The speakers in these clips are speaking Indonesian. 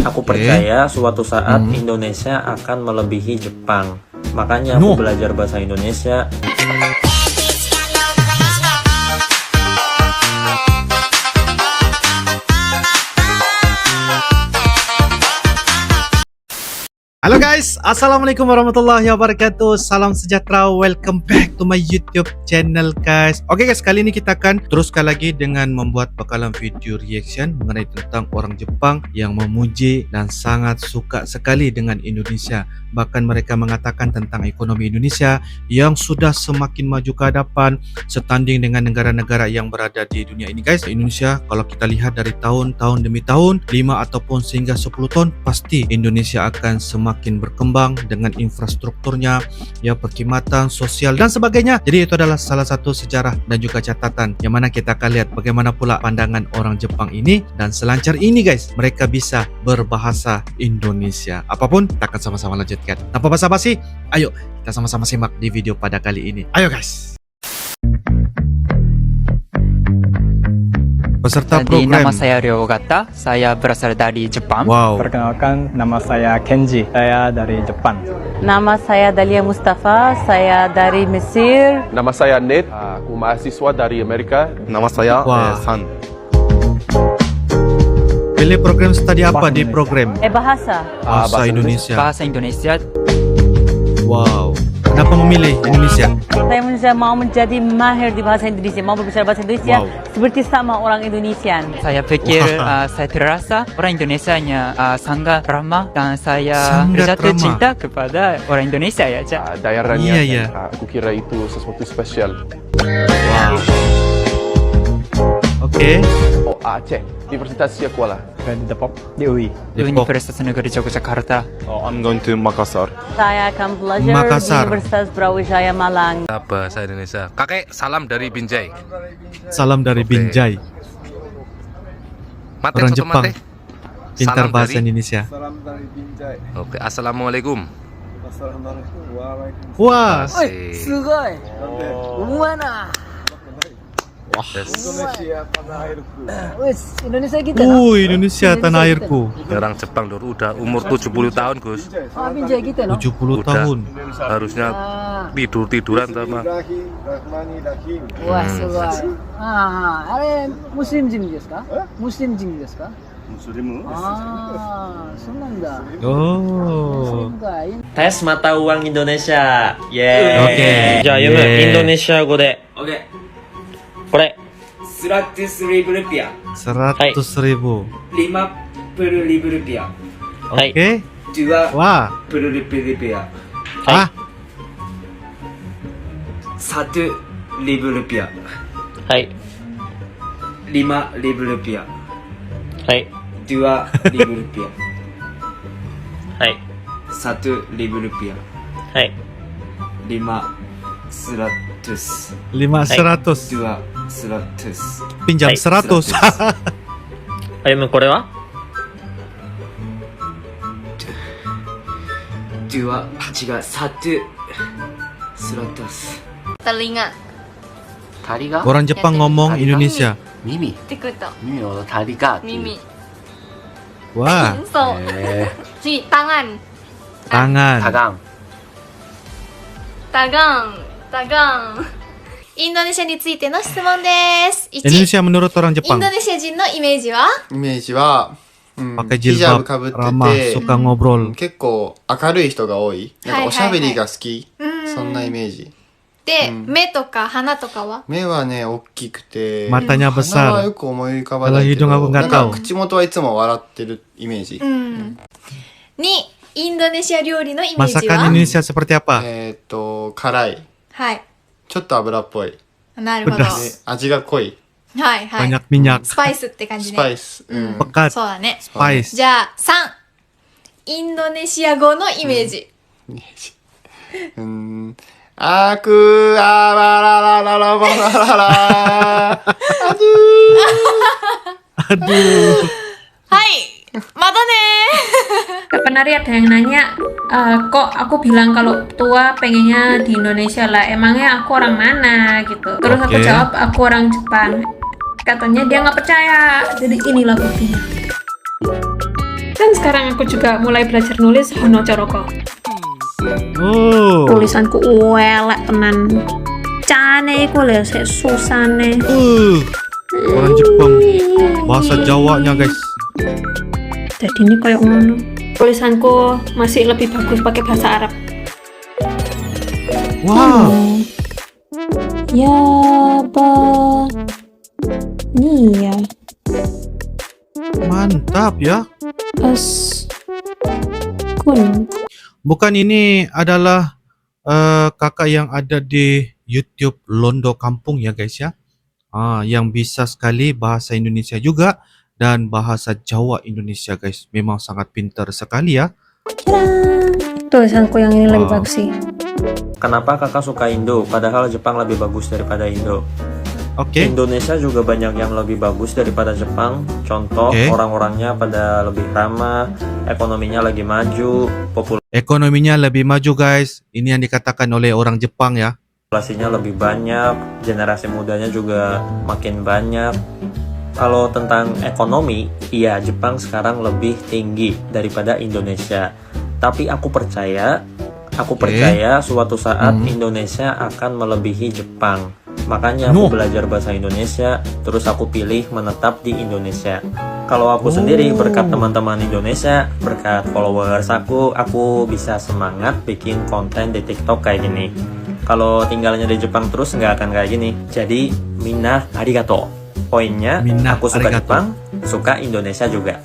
Aku percaya suatu saat Indonesia akan melebihi Jepang. Makanya aku belajar bahasa Indonesia. Halo guys, assalamualaikum warahmatullahi wabarakatuh. Salam sejahtera, welcome back to my YouTube channel guys. Oke guys, kali ini kita akan teruskan lagi dengan membuat bakalan video reaction mengenai tentang orang Jepang yang memuji dan sangat suka sekali dengan Indonesia. Bahkan mereka mengatakan tentang ekonomi Indonesia yang sudah semakin maju ke hadapan setanding dengan negara-negara yang berada di dunia ini guys. Indonesia kalau kita lihat dari tahun demi tahun, 5 ataupun sehingga 10 tahun, pasti Indonesia akan semakin berkembang dengan infrastrukturnya, ya, perkhidmatan sosial dan sebagainya. Jadi itu adalah salah satu sejarah dan juga catatan yang mana kita akan lihat bagaimana pula pandangan orang Jepang ini, dan selancar ini guys, mereka bisa berbahasa Indonesia. Apapun, kita akan sama-sama lanjutkan. Tanpa basa-basi, ayo kita sama-sama simak di video pada kali ini. Ayo guys. Peserta Jadi, program. nama saya Ryogata, saya berasal dari Jepang. Wow. Perkenalkan, nama saya Kenji, saya dari Jepang. Nama saya Dalia Mustafa, saya dari Mesir. Nama saya Ned, aku mahasiswa dari Amerika. Nama saya San. Pilih program studi apa di program? Bahasa. Bahasa Indonesia. Bahasa Indonesia. Wow. Kenapa memilih Indonesia? Saya mau menjadi mahir di bahasa Indonesia, mau berbicara bahasa Indonesia seperti sama orang Indonesian. Saya pikir, saya terasa orang Indonesianya sangat ramah dan saya Sangat jatuh ramah. cinta kepada orang Indonesia ya, Cak. Daerahnya, Iya. aku kira itu sesuatu spesial. Wow. Oke. Oh, Aceh, Universitas Kuala. Di Depok, di UI. Universitas Negeri Yogyakarta. Oh, I'm going to Makassar. Saya akan belajar Makassar. di Universitas Brawijaya Malang. Bahasa Indonesia. Kakek, salam dari Binjai. Salam dari Oke. Binjai. Mate, Orang soto Jepang. mate. Pintar Salam bahasa dari- Indonesia. Oke, assalamualaikum. Wah. Asik. Indonesia kita. Indonesia tanah airku. Orang Jepang dulu udah umur 70 tahun, Gus. Binjai kita, 70 Udah. tahun. Harusnya tidur-tiduran sama. Wah, sugoi. Are Muslim jin desu ka? Muslim jin desu ka? Muslim. Sonanda. Oh. Tes mata uang Indonesia. Yeay. Oke. じゃあ読む。インドネシア語で。 OK。これ。スラットスリブルピア。 100.000. リマプルリブルピア。はい。 Oke. ドゥア Wah. プルリプリピア。 Ah. サトゥリブルピア。はい。リマリブルピア。はい。ドゥアリブルピア。はい。サトゥリブルピア。はい。リマスラットス。 500. ドゥアスラットス。 Pinjam 100. 読む。これはドゥア違うサトゥスラットス。 telinga 다리가? Orang Jepang ngomong Indonesia. 미미. ってこと。 미미, 다리가. 耳。 Wah. そう。 次、tangan。 Tangan. 다강. タガン。タガン。インドネシアについての質問です。1、 Indonesia menurut orang イン Jepang. ドネシア人のイメージはイメージは、Pakai ヒジャブ jilbab, かぶって ramah, て、 suka ngobrol. 結構明るい人が多い。なんかおしゃべりが好き。うんそんなイメージ。で、目とか鼻とかは目はね、大きくて、 Matanya 鼻は besar. よく思い浮かばないけ Kalau hidung aku ど、 nggak なんか tahu. 口元はいつも笑ってるイメージ。うん。2、インドネシア料理のイメージ Masakan は Indonesia seperti apa? 辛い。はい。ちょっと油っぽい。で、なるほど。は Pedas. 味が濃い。いはい。 Banyak minyak. スパイスって感じスね。パイス。うん。 Pekat. そうだね。 Spice. じゃあ、3、インドネシア語のイメージ。あーくー、あーばららららばらららあずー Aduh. はい。またねー。 Gak pernah ada yang nanya, kok aku bilang kalau tua pengennya di Indonesia lah, emangnya aku orang mana gitu. Terus aku Oke. jawab aku orang Jepang. Katanya dia nggak percaya, jadi inilah buktinya. Kan sekarang aku juga mulai belajar nulis Hono Coroko. Oh. Tulisanku elek tenan. Cane iku lho sik susane. Orang Jepang. Bahasa Jawanya guys. Jadi ini kayak ngono. Tulisanku masih lebih bagus pakai bahasa Arab. Wow. Ya ba. Nih ya. Mantap ya. Kun. Bukan ini adalah kakak yang ada di YouTube Londo Kampung ya guys ya. Yang bisa sekali bahasa Indonesia juga dan bahasa Jawa Indonesia guys. Memang sangat pintar sekali ya. Tulisanku yang ini lebih bagus sih. Kenapa kakak suka Indo, padahal Jepang lebih bagus daripada Indo? Oke. Indonesia juga banyak yang lebih bagus daripada Jepang. Contoh, orang-orangnya pada lebih ramah, ekonominya lagi maju, Ekonominya lebih maju guys. Ini yang dikatakan oleh orang Jepang ya. populasinya lebih banyak, generasi mudanya juga makin banyak. Kalau tentang ekonomi, iya Jepang sekarang lebih tinggi daripada Indonesia. Tapi aku percaya suatu saat Indonesia akan melebihi Jepang. Makanya aku belajar bahasa Indonesia, terus aku pilih menetap di Indonesia. Kalau aku sendiri, berkat teman-teman Indonesia, berkat followers aku bisa semangat bikin konten di TikTok kayak gini. Kalau tinggalnya di Jepang terus nggak akan kayak gini. Jadi, minna arigato. Poinnya, aku suka Jepang, suka Indonesia juga.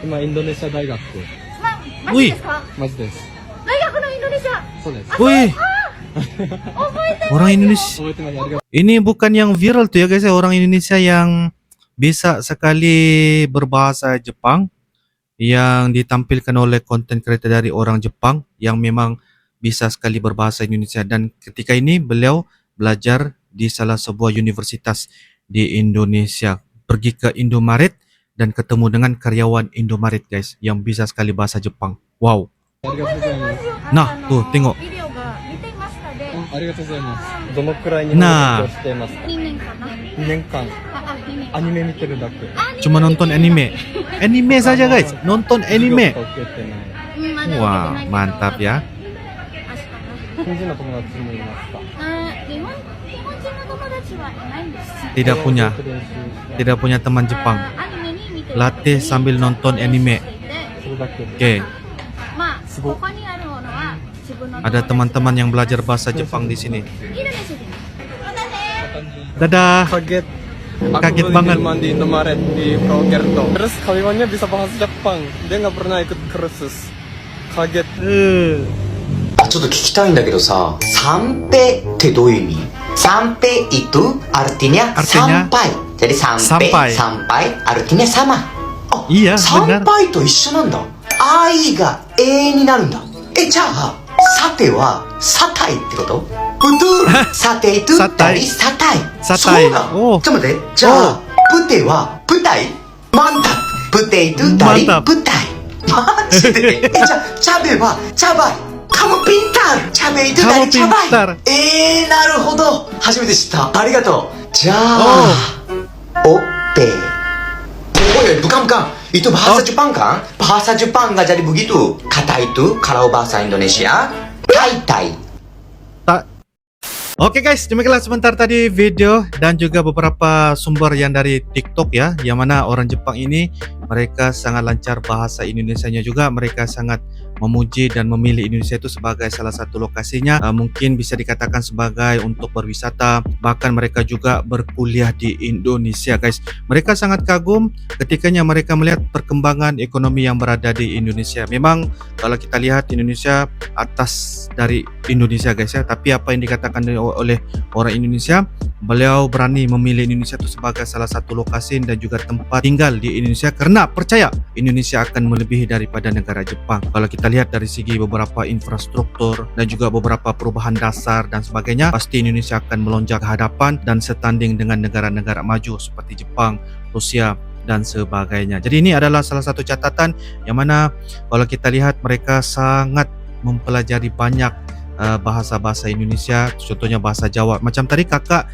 Indonesia Daigaku. Wih. Wih. Orang Indonesia. Ini bukan yang viral tuh ya guys ya, orang Indonesia yang bisa sekali berbahasa Jepang yang ditampilkan oleh konten creator dari orang Jepang yang memang bisa sekali berbahasa Indonesia, dan ketika ini beliau belajar di salah sebuah universitas di Indonesia, pergi ke Indomaret dan ketemu dengan karyawan Indomaret guys yang bisa sekali bahasa Jepang. Wow. Nah, tuh tengok. Nah, cuma nonton anime. Anime saja guys, nonton anime. Wah, mantap ya. Tidak punya teman Jepang. Latih sambil nonton anime. Oke. Ada teman-teman yang belajar bahasa Jepang di sini. Dadah. Kaget banget. Di Indomaret di Prokerto. Terus karyawannya bisa bahasa Jepang. Dia nggak pernah ikut kursus. Kaget. ちょっと聞きたいんだけどさ、三平ってどういう意味？三平 itu artinya sampai. Jadi sampai, artinya sama. Oh, iya, benar. 参拝と一緒なんだ。愛が永遠になるんだ。じゃあ、さてはサタイってこと？betul. Sate itu dari satai. そうだ。ちょっと待って。じゃあ、プテは舞台？mantap。プテ itu dari 舞台。マジで？じゃあ、チャベはチャバイ。Kamu pintar. Cabai itu dari cabai. なるほど。初めて知った。ありがとう。じゃあ、ope. Oh ya, bukan. Itu bahasa Jepang kan? Bahasa Jepang nggak jadi begitu. Kata itu kalau bahasa Indonesia, tai. Oke guys, demikianlah sebentar tadi video dan juga beberapa sumber yang dari TikTok ya, yang mana orang Jepang ini mereka sangat lancar bahasa Indonesianya juga, mereka sangat memuji dan memilih Indonesia itu sebagai salah satu lokasinya, mungkin bisa dikatakan sebagai untuk berwisata, bahkan mereka juga berkuliah di Indonesia guys. Mereka sangat kagum ketikanya mereka melihat perkembangan ekonomi yang berada di Indonesia. Memang kalau kita lihat Indonesia atas dari Indonesia guys ya, tapi apa yang dikatakan oleh orang Indonesia, beliau berani memilih Indonesia itu sebagai salah satu lokasi dan juga tempat tinggal di Indonesia karena percaya Indonesia akan melebihi daripada negara Jepang. Kalau kita lihat dari segi beberapa infrastruktur dan juga beberapa perubahan dasar dan sebagainya, pasti Indonesia akan melonjak ke hadapan dan setanding dengan negara-negara maju seperti Jepang, Rusia dan sebagainya. Jadi ini adalah salah satu catatan yang mana kalau kita lihat mereka sangat mempelajari banyak bahasa-bahasa Indonesia, contohnya bahasa Jawa. Macam tadi kakak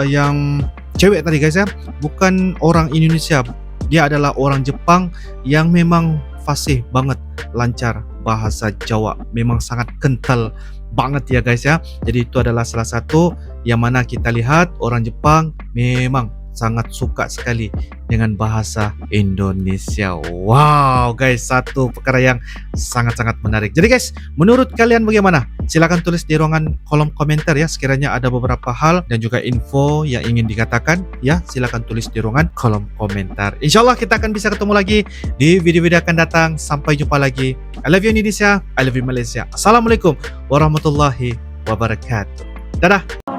yang cewek tadi guys ya, bukan orang Indonesia, dia adalah orang Jepang yang memang fasih banget, lancar bahasa Jawa, memang sangat kental banget ya guys ya. Jadi itu adalah salah satu yang mana kita lihat orang Jepang memang sangat suka sekali dengan bahasa Indonesia. Wow guys, satu perkara yang sangat-sangat menarik. Jadi guys, menurut kalian bagaimana? Silahkan tulis di ruangan kolom komentar ya. Sekiranya ada beberapa hal dan juga info yang ingin dikatakan ya, silahkan tulis di ruangan kolom komentar. Insyaallah kita akan bisa ketemu lagi di video-video akan datang. Sampai jumpa lagi. I love you Indonesia, I love you Malaysia. Assalamualaikum warahmatullahi wabarakatuh. Dadah.